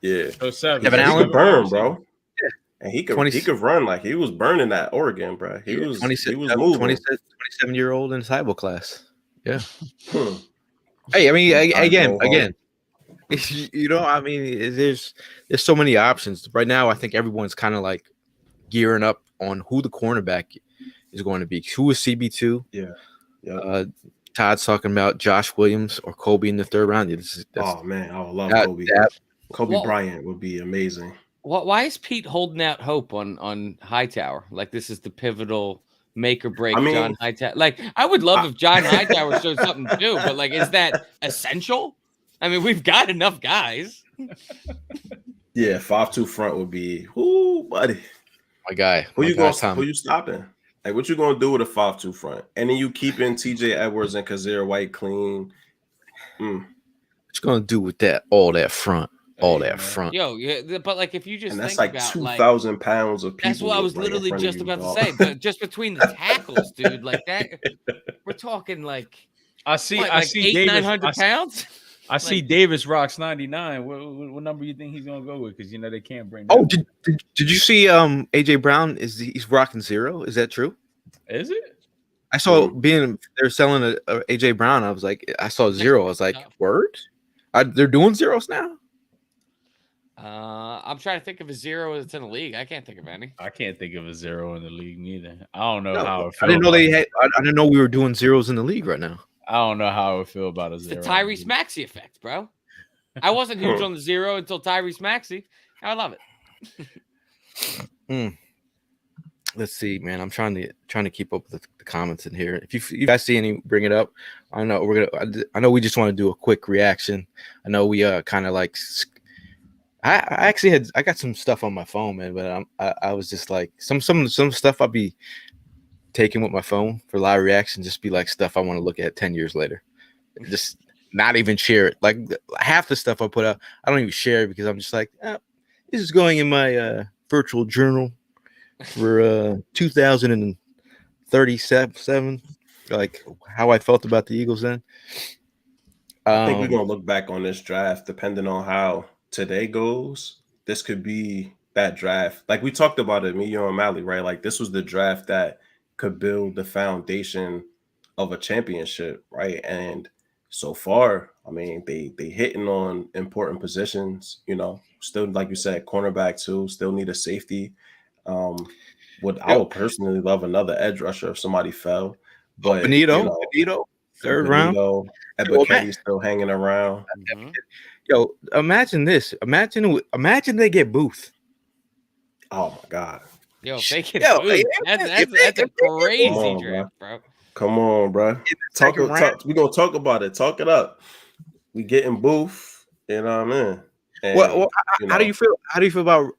Yeah. So 7. Devin Allen burn, bro. And he could run like he was burning that Oregon, bro. He was moving. 27-year-old in Cyber class. Yeah. Hey, I mean, again, I mean, there's so many options right now. I think everyone's kind of like gearing up on who the cornerback is going to be. Who is CB2? Yeah. Todd's talking about Josh Williams or Kobe in the 3rd round. Oh man, I would love Kobe. Kobe Bryant would be amazing. Why is Pete holding out hope on Hightower? Like, this is the pivotal make or break John Hightower. Like, I would love if John Hightower showed something too, but like, is that essential? I mean, we've got enough guys. Yeah, 5-2 front would be, ooh, buddy. My guy. Who you stopping? Like, what you gonna do with a 5-2 front? And then you keeping TJ Edwards and Kazir White clean. What you gonna do with that? All that front. Front. Yo, yeah, but like, if you just and that's think like about 2,000 pounds of people. That's what I was literally just about to say. But just between the tackles, dude, like that, we're talking like I see 900 pounds. I see Davis rocks 99. What number you think he's gonna go with? Because they can't bring. Oh, did you see AJ Brown? He's rocking 0? Is that true? Is it? I saw they're selling a AJ Brown. I was like, I saw 0. I was like, word? They're doing 0s now. I'm trying to think of a 0 that's in the league. I can't think of any. I can't think of a 0 in the league neither. I don't know how. I didn't know I didn't know we were doing 0s in the league right now. I don't know how I would feel about a 0. It's the Tyrese Maxey effect, bro. I wasn't huge on the 0 until Tyrese Maxey. I love it. Let's see, man. I'm trying to keep up with the comments in here. If you guys see any, bring it up. I know we just want to do a quick reaction. I know we kind of like. I actually I got some stuff on my phone, man, but I was just like some stuff I'll be taking with my phone for live reaction, just be like stuff I want to look at 10 years later. Just not even share it. Like half the stuff I put out, I don't even share it because I'm just like, this is going in my virtual journal for 2037. Like how I felt about the Eagles then. I think we're gonna look back on this draft depending on how today goes. This could be that draft. Like we talked about it, me, you, and Mally, right? Like this was the draft that could build the foundation of a championship, right? And so far, I mean, they hitting on important positions, still, like you said, cornerback too, still need a safety. I would personally love another edge rusher if somebody fell. But Benito, 3rd round. Ebiketie still hanging around. Yo, imagine this. Imagine they get Booth. Oh my God. Yo, if they can Yo, move, that's a Come crazy on, draft, bro. Come on, bro. Talk. We gonna talk about it. Talk it up. We getting Booth. You know what I mean? And, Well, how do you feel? How do you feel about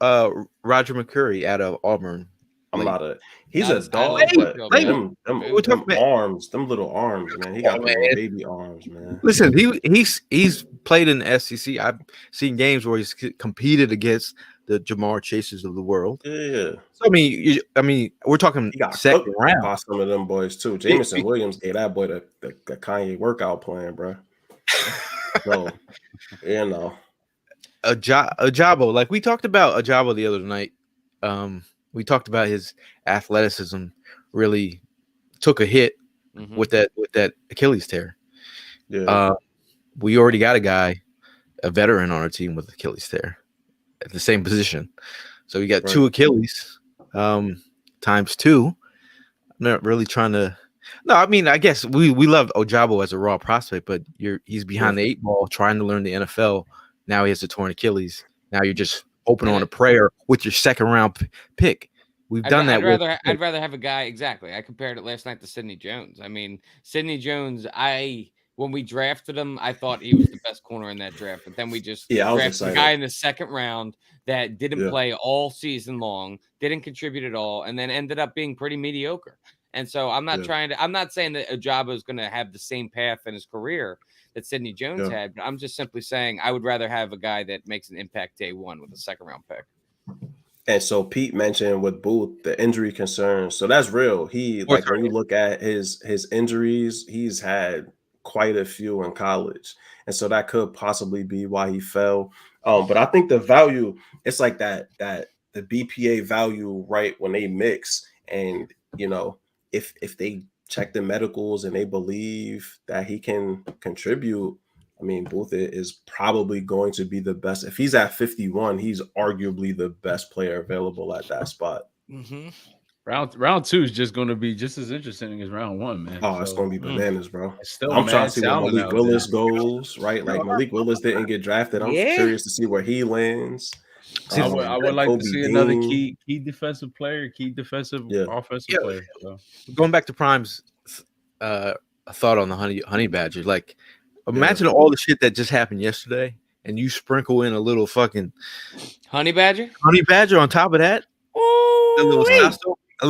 Roger McCurry out of Auburn? I'm Like, not a. He's I a dog, like but Bill like, Booth. them arms, them little arms, man. He got the little baby arms, man. listen, he's played in the SEC. I've seen games where he's competed against the Jamar Chases of the world. Yeah. So I mean, we're talking He got second cooked round. by some of them boys too. Jameson Williams gave that boy the Kanye workout plan, bro. So, you know, Ajabo, like we talked about Ajabo the other night. We talked about his athleticism really took a hit with that Achilles tear. yeah. We already got a guy, a veteran on our team with Achilles tear at the same position. So we got two Achilles times two. I'm not really trying to. No, I mean, I guess we love Ojabo as a raw prospect, but he's behind the 8 ball trying to learn the NFL. Now he has a torn Achilles. Now you're just hoping on a prayer with your second round pick. We've done that. I'd rather have a guy. Exactly. I compared it last night to Sidney Jones. I mean, Sidney Jones, when we drafted him, I thought he was the best corner in that draft. But then we just drafted a guy in the second round that didn't play all season long, didn't contribute at all, and then ended up being pretty mediocre. And so I'm not I'm not saying that Ajabo is going to have the same path in his career that Sidney Jones had, but I'm just simply saying I would rather have a guy that makes an impact day one with a second round pick. And so Pete mentioned with Booth the injury concerns. So that's real. He like when you look at his injuries, he's had quite a few in college. And so that could possibly be why he fell. But I think the value, it's like that the BPA value, right, when they mix and you know, if they check the medicals and they believe that he can contribute, I mean, Booth is probably going to be the best. If he's at 51, he's arguably the best player available at that spot. Mm-hmm. Round 2 is just going to be just as interesting as round 1, man. Oh, it's going to be bananas, bro. I'm trying to see where Malik Willis goes, right? Like Malik Willis didn't get drafted. I'm curious to see where he lands. I would like to see another key defensive player, key defensive offensive player. So. Going back to Prime's thought on the honey badger, like imagine all the shit that just happened yesterday, and you sprinkle in a little fucking honey badger on top of that. A little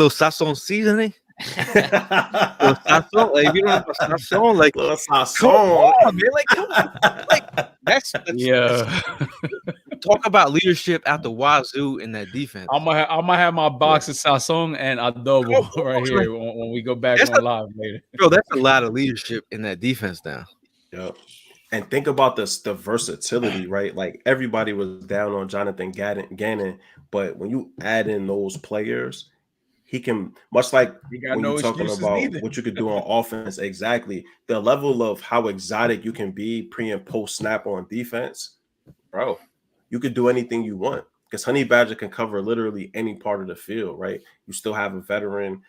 sazon seasoning. Like you know, sazon, like come on, man, like come on, like that's talk about leadership out the wazoo in that defense. I'm gonna have my box of sazon and adobo right here when we go back on live later. Bro, that's a lot of leadership in that defense now. Yep. And think about the versatility, right? Like everybody was down on Jonathan Gannon, but when you add in those players, he can, much like when you're talking about what you could do on offense, exactly the level of how exotic you can be pre and post snap on defense, bro. You could do anything you want because Honey Badger can cover literally any part of the field, right? You still have a veteran,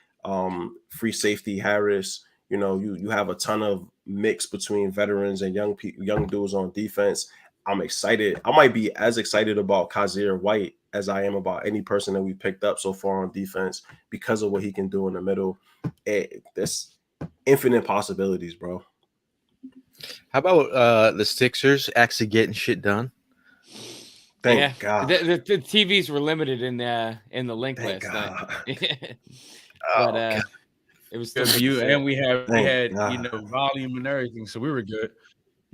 free safety Harris. You know, you have a ton of mix between veterans and young dudes on defense. I'm excited. I might be as excited about Kazir White as I am about any person that we picked up so far on defense because of what he can do in the middle. There's infinite possibilities, bro. How about the Sixers actually getting shit done? Thank God. The TVs were limited in the link last night. But it was still you, and we had you know, volume and everything, so we were good.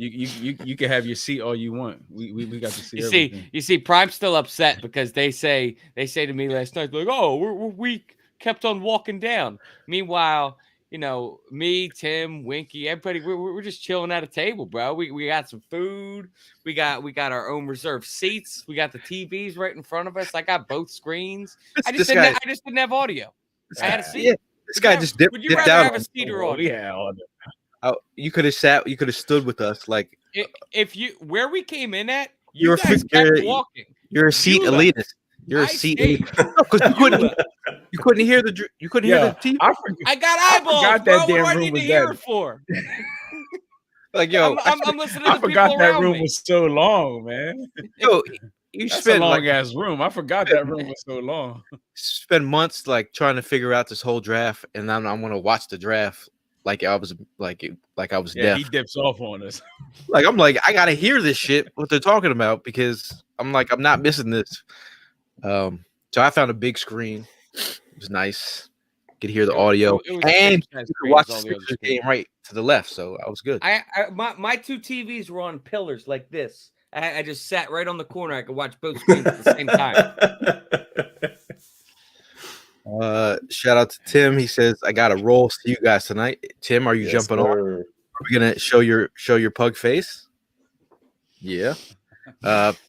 You can have your seat all you want. We got to see everything. You see, Prime's still upset because they say to me last night, like, oh, we kept on walking down. Meanwhile, you know, me, Tim, Winky, everybody, we're just chilling at a table, bro. We got some food. We got our own reserved seats. We got the TVs right in front of us. I got both screens. I just didn't have audio. I had a seat. Yeah, this guy just dipped. Would you rather have a seat or audio? Yeah. You could have sat. You could have stood with us, like if you where we came in at. You guys kept walking. You're a seat elitist. You're a seat elitist. Because you couldn't hear the TV. I got eyeballs, bro. What do I need to hear it for? Like, yo, I'm listening to I the people forgot that around room me. was so long, man. yo, you That's a spend long like ass room. I forgot that room was so long. spend months like trying to figure out this whole draft, and then I'm gonna watch the draft like I was Yeah, deaf. he dips off on us. Like I'm like I gotta hear this shit what they're talking about because I'm not missing this. So I found a big screen. It was nice. Could hear the audio It was the and same you size could screen watch as the all the other Sixers screens. game right to the left, so I was good. My two TVs were on pillars like this. I just sat right on the corner. I could watch both screens at the same time. Shout out to Tim. He says I got a roll. See you guys tonight. Tim, are you Yes, jumping on? sir. Are we gonna show your pug face? Yeah.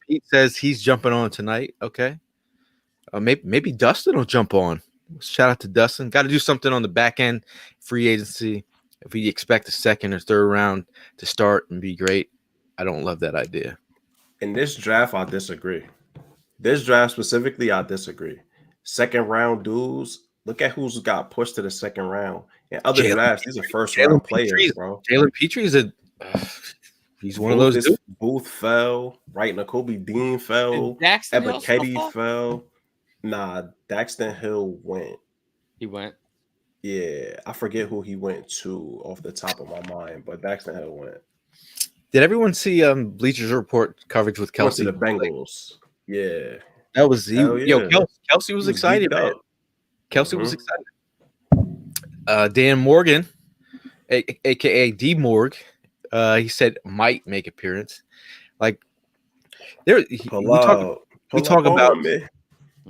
Pete says he's jumping on tonight. Okay. Maybe Dustin will jump on. Shout out to Dustin. Got to do something on the back end free agency. If we expect a second or third round to start and be great, I don't love that idea. In this draft, I disagree. This draft specifically, I disagree. Second round dudes, look at who's got pushed to the second round. In other drafts, these are first round players, bro. Jalen Petrie's he's one of those dudes. Booth fell, right? Nakobe Dean fell. Daxton Hill still Ebiketie fall? fell. Nah, Daxton Hill went. He went. Yeah, I forget who he went to off the top of my mind, but Daxton Hill went. Did everyone see Bleachers Report coverage with Went to Kelsey? the Bengals. Yeah. That was Hell yo. yeah. Kelsey was He excited, geeked man. up. Kelsey was excited. Dan Morgan, aka D Morg, he said might make appearance. Like there, we talk about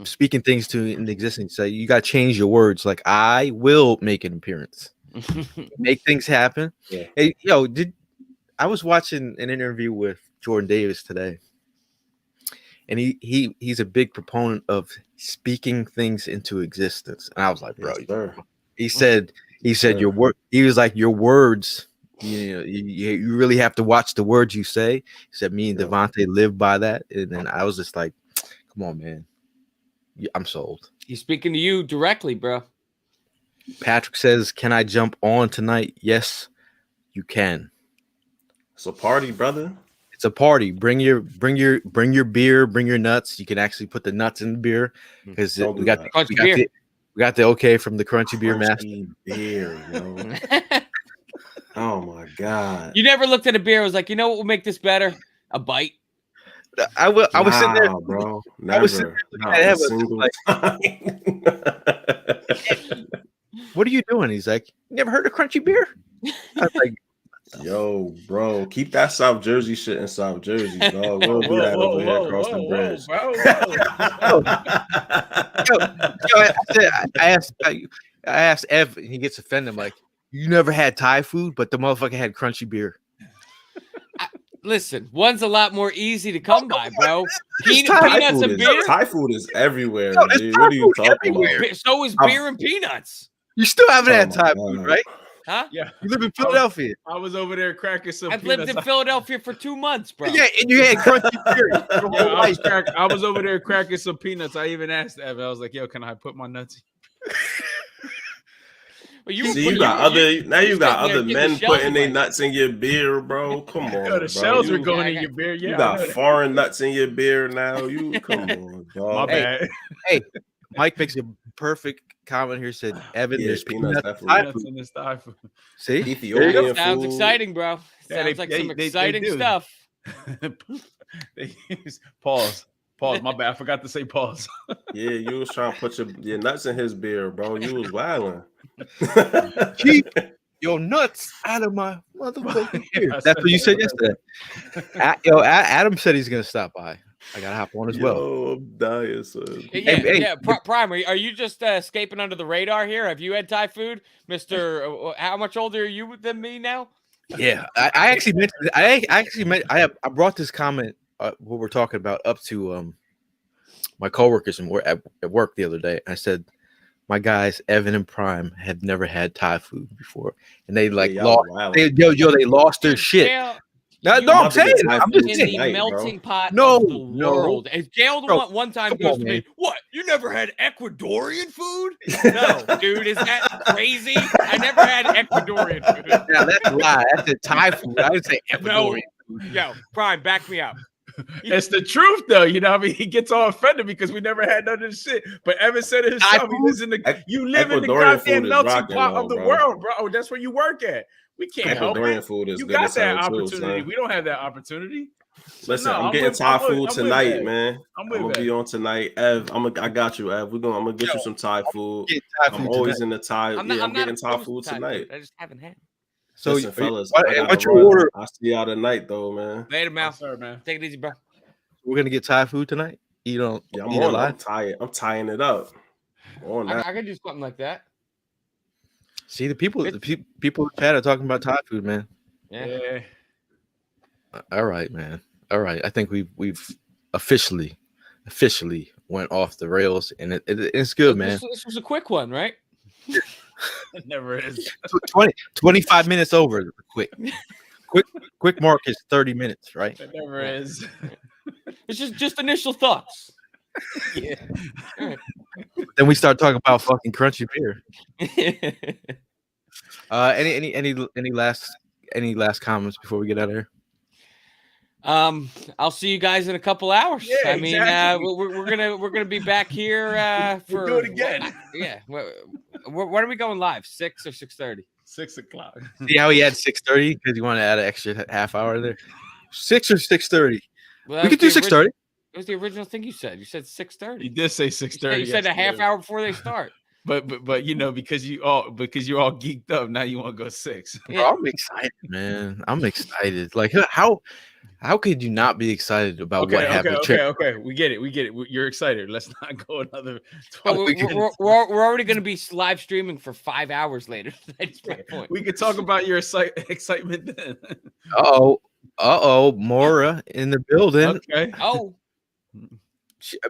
speaking things to into existence. So you got to change your words. Like I will make an appearance, make things happen. Yeah. Hey, I was watching an interview with Jordan Davis today, and he's a big proponent of speaking things into existence. And I was like, bro, Yes, he said your word. He was like, your words. You really have to watch the words you say. He said me and Devontae live by that, and then I was just like, come on, man, I'm sold. He's speaking to you directly, bro. Patrick says, can I jump on tonight? Yes, you can. It's a party, brother. It's a party. Bring your beer, bring your nuts. You can actually put the nuts in the beer because we got the okay from the crunchy beer master. Beer, yo. Oh my god! You never looked at a beer and was like, you know what will make this better? A bite. I was sitting there, bro. Never. I was sitting there what are you doing? He's like, you never heard of crunchy beer? I was like, yo, bro, keep that South Jersey shit in South Jersey, dog. We'll do that over here across the bridge. I asked Ev, and he gets offended. I'm like, you never had Thai food, but the motherfucker had crunchy beer. Listen, one's a lot more easy to come by, bro. Peanuts and beer. Thai food is everywhere. Dude. What are you talking about? So is beer and peanuts. You still haven't had Thai food, right? Huh? Yeah. You live in Philadelphia. I was over there cracking some I've peanuts. lived in Philadelphia for 2 months, bro. Yeah, and you had crunchy beer. I was over there cracking some peanuts. I even asked Evan, I was like, yo, can I put my nuts in? Well, you got other men putting their nuts in your beer, bro. Come on, the shells were going in your beer. Yeah, you got foreign nuts in your beer now. You come on, dog. My bad. Hey, Mike makes a perfect comment here. Said Evan, there's peanuts in this Thai food. See, Ethiopian sounds food. exciting, bro. Sounds like some exciting stuff. Pause. My bad. I forgot to say pause. Yeah, you was trying to put your nuts in his beer, bro. You was wilding. Keep your nuts out of my motherfucking beer. That's what you said yesterday. Adam said he's gonna stop by. I gotta hop on as well. I'm dying, son. Prime, are you just escaping under the radar here? Have you had Thai food, Mister? How much older are you than me now? Yeah, I brought this comment what we're talking about up to my coworkers at work the other day. I said, my guys Evan and Prime have never had Thai food before, and they lost. They lost their shit. No, You no, I'm about to get saying. Thai I'm food just in saying. the tonight, bro. melting pot No, of the no. world. As Jail Bro, one time come goes on, to man. me, what? You never had Ecuadorian food? No, dude, is that crazy? I never had Ecuadorian food. Yeah, that's a lie. That's a Thai food. I would say No, Ecuadorian food. yo, Prime, back me up. It's the truth, though. You know what I mean? He gets all offended because we never had none of this shit. But Evan said it himself. He lives in the, you live in the Ecuadorian goddamn food is melting rocking, pot though, of the bro. world, bro. That's where you work at. We can't help Ecuadorian it. food is You good got as that hell, too, opportunity. son. We don't have that opportunity. So Listen, no, I'm getting Thai food I'm with tonight, Ev. man. I'm I'm with gonna be Ev. on tonight, Ev. I got you, Ev. I'm gonna get you some Thai food. Get Thai I'm food always tonight. in the Thai. I'm I'm not getting Thai opposed to food Thai tonight. food. I just haven't had it. So, Listen, fellas, why I gotta don't you run. order? I'll see y'all tonight, though, man. Later, Mal. Yes, sir, man. Take it easy, bro. We're gonna get Thai food tonight. You don't Yeah, eat it I'm live. tired. I'm tying it up. On that. I could do something like that. See the people. People in the chat are talking about Thai food, man. Yeah. All right, man. All right. I think we've officially went off the rails, and it's good, man. This was a quick one, right? It never is. 25 minutes over. Quick mark is 30 minutes, right? It never is. It's just initial thoughts. Yeah. Then we start talking about fucking crunchy beer. Any last comments before we get out of here? I'll see you guys in a couple hours. Yeah, I mean, exactly. we're gonna be back here for We'll do it again. When are we going live? 6 or 6:30? 6 o'clock. See how he had 6:30 because you want to add an extra half hour there. 6 or 6:30. Well, We could do 6:30. It was the original thing you said. You said 6:30. You did say 6:30. You said a half hour before they start. But you know, because you're all geeked up, now you want to go 6. Yeah. Bro, I'm excited, man. I'm excited. Like how could you not be excited about what happened? Okay. We get it. You're excited. Let's not go another 12 We're already going to be live streaming for 5 hours later. That's my point. We could talk about your excitement then. Mora in the building. Okay. Oh,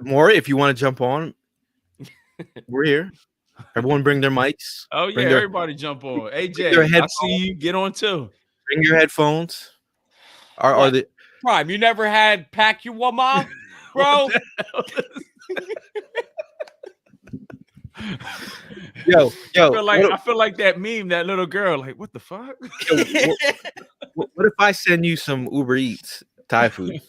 Mora, if you want to jump on, we're here. Everyone bring their mics. Oh yeah, everybody jump on. AJ, I see you. Get on too. Bring your headphones. Are the Prime, you never had pack your mom, bro? Yo, I feel like that meme, that little girl, like, what the fuck? What if I send you some Uber Eats Thai food?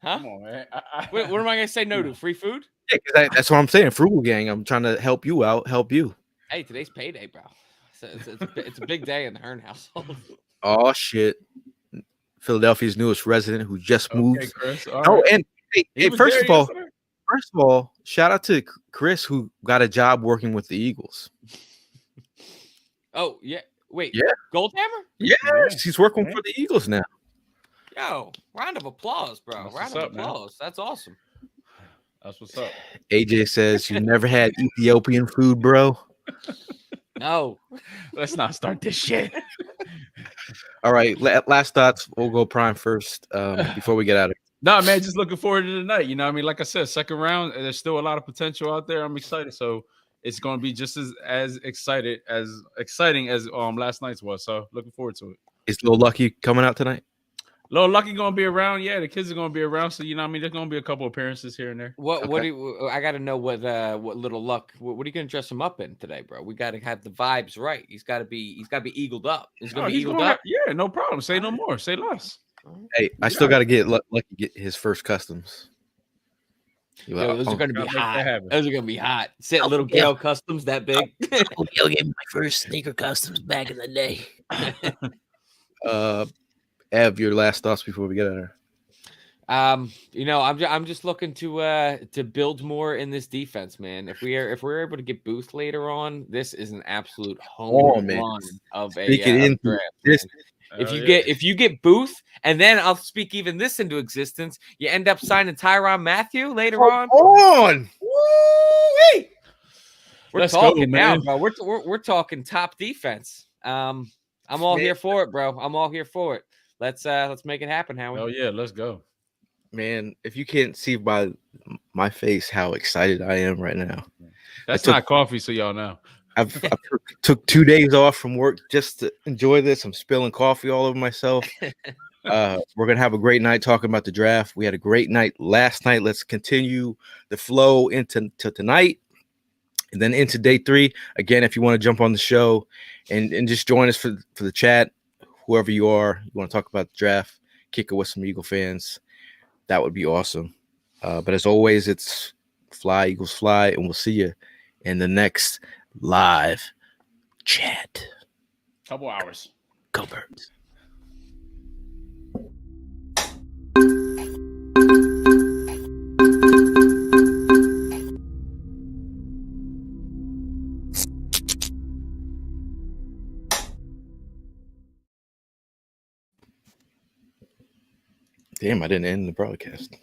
Huh? Come on, man. What am I gonna say no to? Free food? Yeah, because that's what I'm saying. Frugal gang. I'm trying to help you out. Help you. Hey, today's payday, bro. It's a big day in the Hearn household. Oh shit! Philadelphia's newest resident who just moved. Okay, Chris. All Oh, right. and hey, first of all, shout out to Chris who got a job working with the Eagles. Oh yeah, wait. Yeah. Goldhammer? Yes, he's working for the Eagles now. Yo, round of applause, bro. That's Round what's of up, man. applause. That's awesome. That's what's up. AJ says you never had Ethiopian food, bro. No. Let's not start this shit. All right, last thoughts. We'll go Prime first before we get out of here. No, man, just looking forward to tonight. You know what I mean? Like I said, second round, there's still a lot of potential out there. I'm excited. So it's going to be just as exciting as last night's was. So looking forward to it. Is Lil Lucky coming out tonight? Lil Lucky going to be around. Yeah, the kids are going to be around. So, you know what I mean? There's going to be a couple appearances here and there. What Okay. do you, I got to know what little luck. What are you going to dress him up in today, bro? We got to have the vibes right. He's got to be eagled up. He's going to be eagled up. Yeah, no problem. Say no more. Say less. Hey, I still got to get Lucky get his first customs. Yo, those are going to be gotta make that hot. happen. Those are going to be hot. Sit little Gale Customs that big. I'll get my first sneaker customs back in the day. Ev, your last thoughts before we get out of here. You know, I'm just looking to build more in this defense, man. If we're able to get Booth later on, this is an absolute home run of a draft. This, If you get Booth, and then I'll speak even this into existence, you end up signing Tyrann Mathieu later on. Woo-wee! We're Let's talking go, now, man. bro. We're talking top defense. I'm all here for it, bro. I'm all here for it. Let's make it happen, Howie. Oh yeah, let's go. man, if you can't see by my face how excited I am right now. That's not coffee, so y'all know. I took 2 days off from work just to enjoy this. I'm spilling coffee all over myself. We're gonna have a great night talking about the draft. We had a great night last night. Let's continue the flow into tonight and then into day 3. Again, if you want to jump on the show and just join us for the chat, whoever you are, you want to talk about the draft, kick it with some Eagle fans, that would be awesome. But as always, it's fly, Eagles fly, and we'll see you in the next live chat. Couple hours. Go Birds. Damn, I didn't end the broadcast.